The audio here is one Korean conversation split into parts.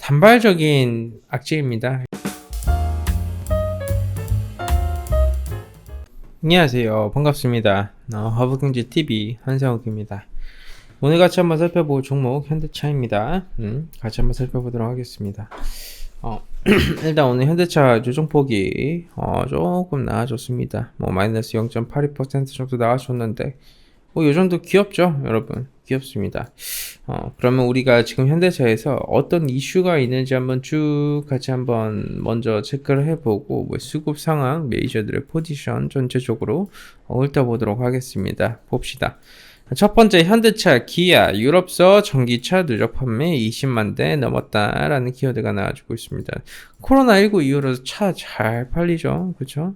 단발적인 악재입니다. 안녕하세요. 반갑습니다. 화부경제TV 한상욱입니다. 오늘 같이 한번 살펴볼 종목 현대차입니다. 같이 한번 살펴보도록 하겠습니다. 일단 오늘 현대차 조정폭이 조금 나아졌습니다. 마이너스 0.82% 정도 나아졌는데 이 정도 귀엽죠, 여러분? 귀엽습니다. 그러면 우리가 지금 현대차에서 어떤 이슈가 있는지 한번 쭉 같이 한번 먼저 체크를 해보고 수급 상황, 메이저들의 포지션 전체적으로 훑어보도록 하겠습니다. 봅시다. 첫 번째, 현대차, 기아, 유럽서 전기차 누적 판매 20만 대 넘었다라는 키워드가 나와주고 있습니다. 코로나19 이후로 차 잘 팔리죠, 그렇죠?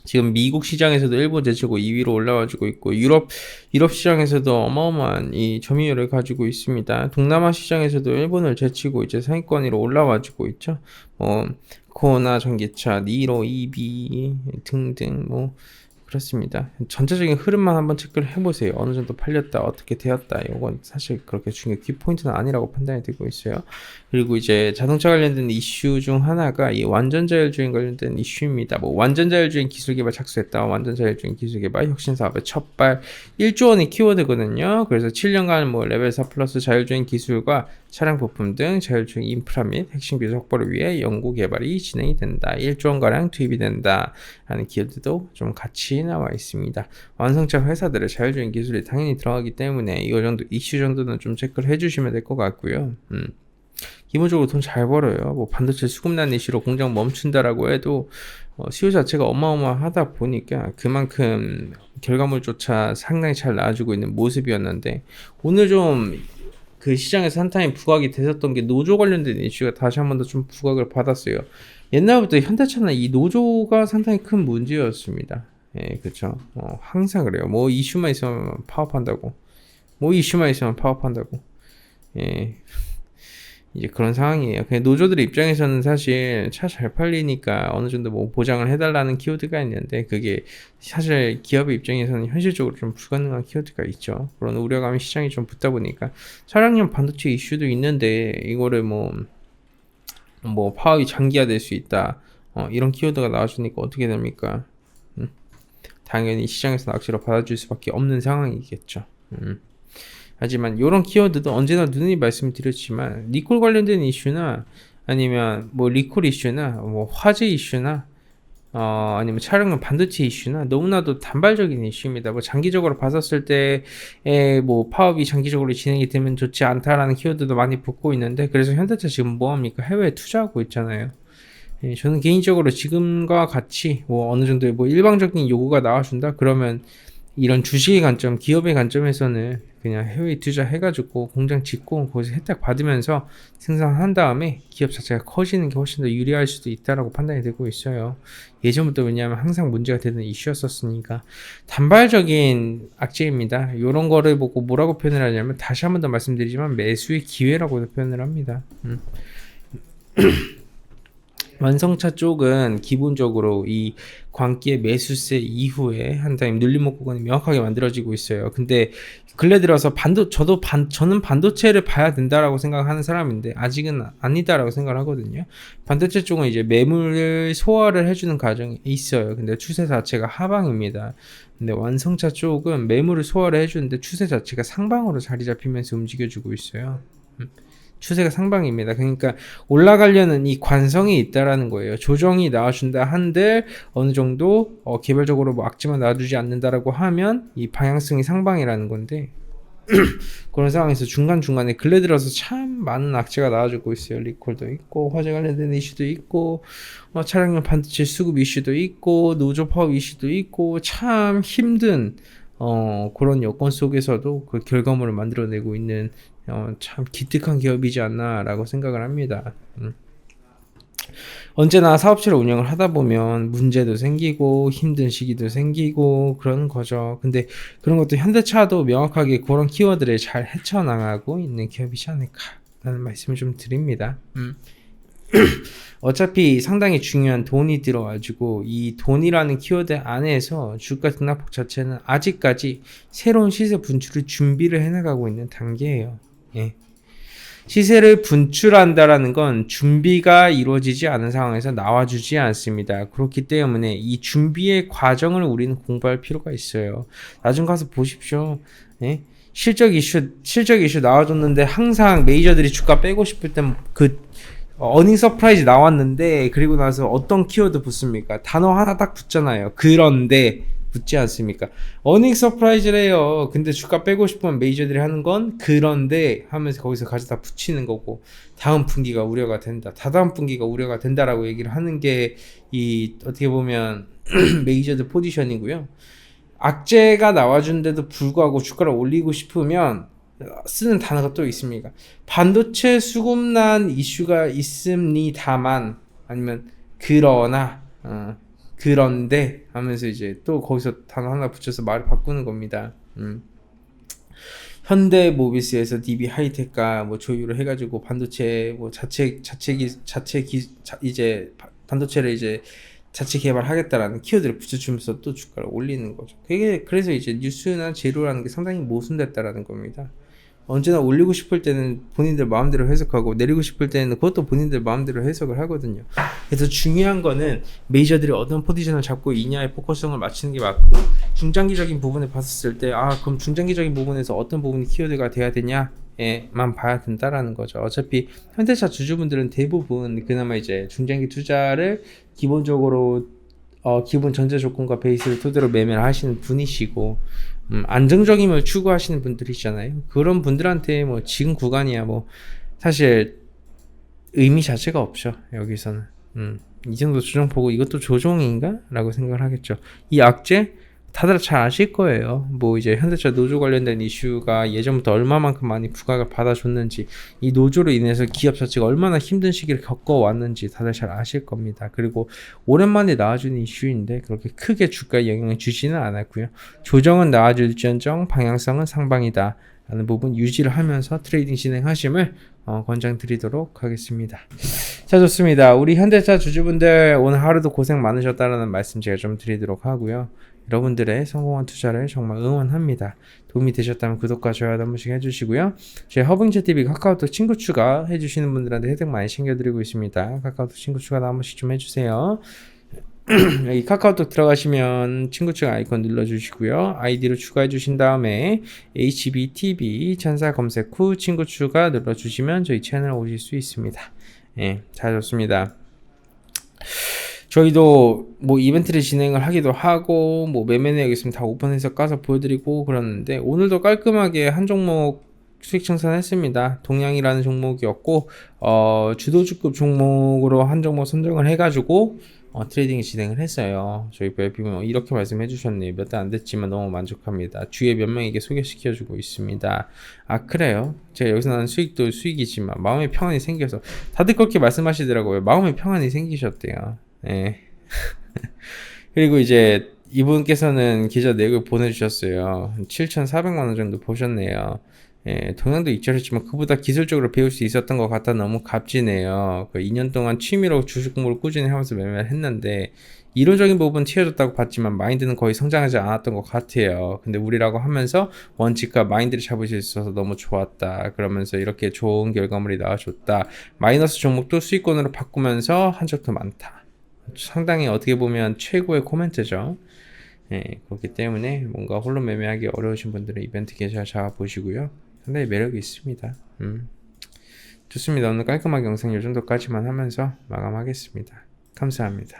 지금 미국 시장에서도 일본 제치고 2위로 올라와주고 있고 유럽 시장에서도 어마어마한 이 점유율을 가지고 있습니다. 동남아 시장에서도 일본을 제치고 이제 상위권 위로 올라와주고 있죠. 코나 전기차, 니로, EV 등등 그렇습니다. 전체적인 흐름만 한번 체크를 해보세요. 어느 정도 팔렸다, 어떻게 되었다. 이건 사실 그렇게 중요한 키포인트는 아니라고 판단이 되고 있어요. 그리고 이제 자동차 관련된 이슈 중 하나가 이 완전자율주행 관련된 이슈입니다. 완전자율주행 기술 개발 착수했다. 완전자율주행 기술 개발 혁신 사업의 첫발 1조 원의 키워드거든요. 그래서 7년간 레벨 4 플러스 자율주행 기술과 차량 부품 등 자율주행 인프라 및 핵심 기술 확보를 위해 연구 개발이 진행이 된다. 1조 원가량 투입이 된다. 라는 키워드도 좀 같이 나와 있습니다. 완성차 회사들의 자율주행 기술이 당연히 들어가기 때문에 이거 정도 이슈 정도는 좀 체크를 해주시면 될 것 같고요. 기본적으로 돈 잘 벌어요. 반도체 수급난 이슈로 공장 멈춘다라고 해도 수요 자체가 어마어마하다 보니까 그만큼 결과물조차 상당히 잘 나와주고 있는 모습이었는데 오늘 좀 그 시장에서 한 타임 부각이 됐었던 게 노조 관련된 이슈가 다시 한 번 더 좀 부각을 받았어요. 옛날부터 현대차는 이 노조가 상당히 큰 문제였습니다. 예, 그렇죠. 항상 그래요. 이슈만 있으면 파업한다고. 이슈만 있으면 파업한다고. 예. 이제 그런 상황이에요. 그냥 노조들 입장에서는 사실 차 잘 팔리니까 어느 정도 보장을 해달라는 키워드가 있는데 그게 사실 기업의 입장에서는 현실적으로 좀 불가능한 키워드가 있죠. 그런 우려감이 시장이 좀 붙다 보니까 차량용 반도체 이슈도 있는데 이거를 파업이 장기화될 수 있다. 이런 키워드가 나와주니까 어떻게 됩니까? 당연히 시장에서 낚시로 받아줄 수밖에 없는 상황이겠죠. 하지만 이런 키워드도 언제나 누누이 말씀드렸지만 리콜 관련된 이슈나 아니면 리콜 이슈나 화재 이슈나 아니면 차량용 반도체 이슈나 너무나도 단발적인 이슈입니다. 장기적으로 봤었을 때에 파업이 장기적으로 진행이 되면 좋지 않다라는 키워드도 많이 붙고 있는데 그래서 현대차 지금 뭐합니까? 해외에 투자하고 있잖아요. 예, 저는 개인적으로 지금과 같이 어느 정도의 일방적인 요구가 나와준다 그러면 이런 주식의 관점, 기업의 관점에서는 그냥 해외에 투자해가지고 공장 짓고 거기서 혜택 받으면서 생산한 다음에 기업 자체가 커지는 게 훨씬 더 유리할 수도 있다라고 판단이 되고 있어요. 예전부터 왜냐하면 항상 문제가 되는 이슈였었으니까 단발적인 악재입니다. 이런 거를 보고 뭐라고 표현을 하냐면 다시 한 번 더 말씀드리지만 매수의 기회라고 표현을 합니다. 완성차 쪽은 기본적으로 이 광기의 매수세 이후에 한 타임 눌림목 구간이 명확하게 만들어지고 있어요. 근데 근래 들어서 저는 반도체를 봐야 된다라고 생각하는 사람인데 아직은 아니다라고 생각을 하거든요. 반도체 쪽은 이제 매물을 소화를 해주는 과정이 있어요. 근데 추세 자체가 하방입니다. 근데 완성차 쪽은 매물을 소화를 해주는데 추세 자체가 상방으로 자리 잡히면서 움직여주고 있어요. 추세가 상방입니다. 그러니까 올라가려는 이 관성이 있다라는 거예요. 조정이 나와준다 한들 어느 정도 개별적으로 악재만 놔두지 않는다라고 하면 이 방향성이 상방이라는 건데 그런 상황에서 중간중간에 근래 들어서 참 많은 악재가 나와주고 있어요. 리콜도 있고 화재 관련된 이슈도 있고 차량용 반도체 수급 이슈도 있고 노조 파업 이슈도 있고 참 힘든 그런 여건 속에서도 그 결과물을 만들어내고 있는 참 기특한 기업이지 않나라고 생각을 합니다. 언제나 사업체를 운영을 하다 보면 문제도 생기고 힘든 시기도 생기고 그런 거죠. 근데 그런 것도 현대차도 명확하게 그런 키워드를 잘 헤쳐나가고 있는 기업이지 않을까라는 말씀을 좀 드립니다. 어차피 상당히 중요한 돈이 들어가지고 이 돈이라는 키워드 안에서 주가 등락폭 자체는 아직까지 새로운 시세 분출을 준비를 해나가고 있는 단계예요. 예. 시세를 분출한다라는 건 준비가 이루어지지 않은 상황에서 나와주지 않습니다. 그렇기 때문에 이 준비의 과정을 우리는 공부할 필요가 있어요. 나중 가서 보십시오. 예? 실적 이슈 나와줬는데 항상 메이저들이 주가 빼고 싶을 땐 어닝 서프라이즈 나왔는데 그리고 나서 어떤 키워드 붙습니까? 단어 하나 딱 붙잖아요. 그런데 붙지 않습니까? 어닝 서프라이즈래요. 근데 주가 빼고 싶으면 메이저들이 하는 건 그런데 하면서 거기서 가져다 붙이는 거고 다음 분기가 우려가 된다. 다다음 분기가 우려가 된다라고 얘기를 하는 게 이 어떻게 보면 메이저들 포지션이고요. 악재가 나와준데도 불구하고 주가를 올리고 싶으면 쓰는 단어가 또 있습니다. 반도체 수급난 이슈가 있습니다만 아니면 그러나 그런데 하면서 이제 또 거기서 단어 하나 붙여서 말을 바꾸는 겁니다. 현대모비스에서 DB 하이텍과 뭐 조율을 해가지고 반도체 뭐 이제 반도체를 이제 자체 개발하겠다라는 키워드를 붙여주면서 또 주가를 올리는 거죠. 그게 그래서 이제 뉴스나 재료라는 게 상당히 모순됐다라는 겁니다. 언제나 올리고 싶을 때는 본인들 마음대로 해석하고 내리고 싶을 때는 그것도 본인들 마음대로 해석을 하거든요. 그래서 중요한 거는 메이저들이 어떤 포지션을 잡고 있냐에 포커싱을 맞추는 게 맞고 중장기적인 부분을 봤을 때 그럼 중장기적인 부분에서 어떤 부분이 키워드가 돼야 되냐에만 봐야 된다라는 거죠. 어차피 현대차 주주분들은 대부분 그나마 이제 중장기 투자를 기본적으로 기본 전제 조건과 베이스를 토대로 매매를 하시는 분이시고 안정적임을 추구하시는 분들이잖아요. 그런 분들한테 뭐 지금 구간이야 뭐 사실 의미 자체가 없죠. 여기서는 이 정도 조정 보고 이것도 조정인가? 라고 생각을 하겠죠. 이 악재 다들 잘 아실 거예요. 뭐 이제 현대차 노조 관련된 이슈가 예전부터 얼마만큼 많이 부각을 받아줬는지 이 노조로 인해서 기업 자체가 얼마나 힘든 시기를 겪어왔는지 다들 잘 아실 겁니다. 그리고 오랜만에 나와주는 이슈인데 그렇게 크게 주가에 영향을 주지는 않았고요. 조정은 나와줄지언정 방향성은 상방이다 라는 부분 유지를 하면서 트레이딩 진행하심을 권장드리도록 하겠습니다. 자, 좋습니다. 우리 현대차 주주분들 오늘 하루도 고생 많으셨다라는 말씀 제가 좀 드리도록 하고요. 여러분들의 성공한 투자를 정말 응원합니다. 도움이 되셨다면 구독과 좋아요 한 번씩 해주시고요. 제 허브ingTV 카카오톡 친구 추가 해주시는 분들한테 혜택 많이 챙겨드리고 있습니다. 카카오톡 친구 추가 한 번씩 좀 해주세요. 여기 카카오톡 들어가시면 친구 추가 아이콘 눌러주시고요. 아이디로 추가해 주신 다음에 HBTV 찬사 검색 후 친구 추가 눌러주시면 저희 채널 오실 수 있습니다. 예, 잘 좋습니다. 저희도 뭐 이벤트를 진행을 하기도 하고 뭐 매매 내역 있으면 다 오픈해서 까서 보여드리고 그러는데 오늘도 깔끔하게 한 종목 수익 청산했습니다. 동양이라는 종목이었고 주도주급 종목으로 한 종목 선정을 해가지고 트레이딩 진행을 했어요. 저희 웹비면 이렇게 말씀해 주셨네요. 몇 달 안 됐지만 너무 만족합니다. 주위에 몇 명에게 소개시켜주고 있습니다. 그래요? 제가 여기서 나는 수익도 수익이지만 마음의 평안이 생겨서 다들 그렇게 말씀하시더라고요. 마음의 평안이 생기셨대요. 네. 그리고 이제 이분께서는 계좌 내역을 보내주셨어요. 7,400만원 정도 보셨네요. 예, 동양도 익절했지만 그보다 기술적으로 배울 수 있었던 것 같아 너무 값지네요. 2년 동안 취미로 주식 공부를 꾸준히 하면서 매매를 했는데 이론적인 부분 튀어졌다고 봤지만 마인드는 거의 성장하지 않았던 것 같아요. 근데 우리라고 하면서 원칙과 마인드를 잡을 수 있어서 너무 좋았다. 그러면서 이렇게 좋은 결과물이 나와줬다. 마이너스 종목도 수익권으로 바꾸면서 한 적도 많다. 상당히 어떻게 보면 최고의 코멘트죠. 예, 그렇기 때문에 뭔가 홀로 매매하기 어려우신 분들은 이벤트 계좌 잡아보시고요. 상당히 매력이 있습니다. 좋습니다. 오늘 깔끔하게 영상 이 정도까지만 하면서 마감하겠습니다. 감사합니다.